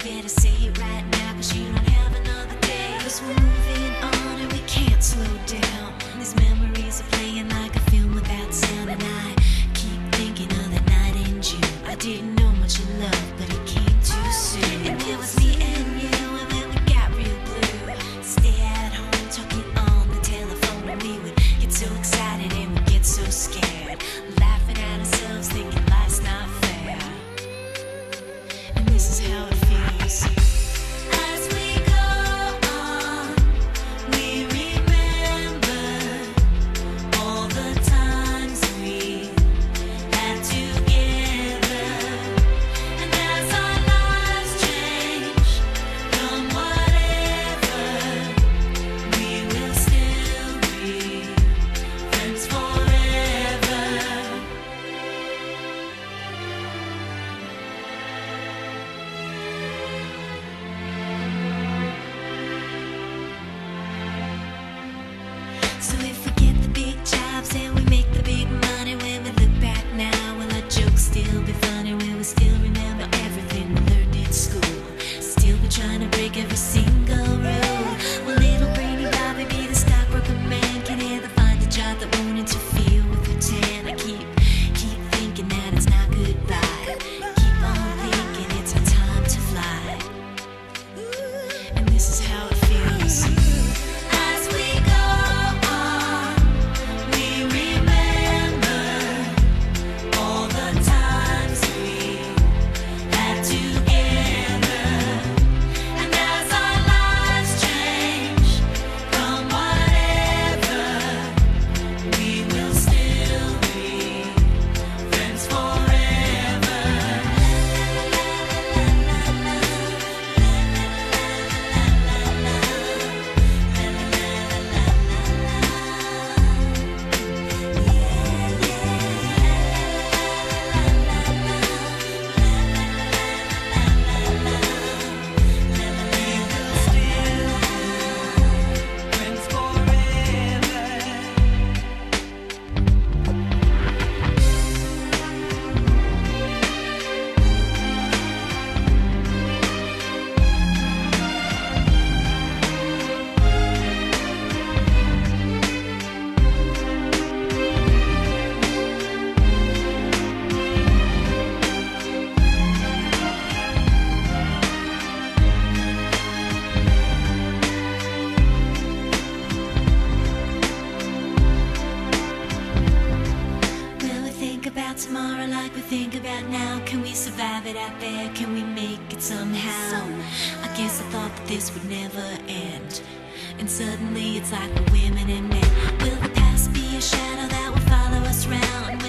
better say it right now, 'cause you don't have another day. 'Cause we're moving on and we can't slow down. These memories are playing like a film without sound, and I keep thinking of that night in June. I didn't know much of love, but it came too soon. And it was me and you, and when we got real blue, stay at home talking on the telephone, and we would get so excited and we'd get so scared, laughing at ourselves, thinking life's not fair. And this is how it feels. As we go on, we remember all the times we had together. And as our lives change from whatever, we will still be friends forever. So if we get the big jobs and we make the big money, when we look back now, will our jokes still be funny? Will we still remember everything we learned in school? Still be trying to break every single rule? Will little brainy Bobby be the stockbroker man? Can he ever find a job that won't interfere with her tan? I keep thinking that it's not goodbye. Keep on thinking it's our time to fly. And this is how it feels. As we go on, we remember all the times we had together. And as our lives change from whatever, we will still be friends forever. Friends forever. Will we think about tomorrow like we think about now? Can we survive it out there? Can we make it somehow? I guess I thought that this would never end, and suddenly it's like we're women and men. Will the past be a shadow that will follow us round?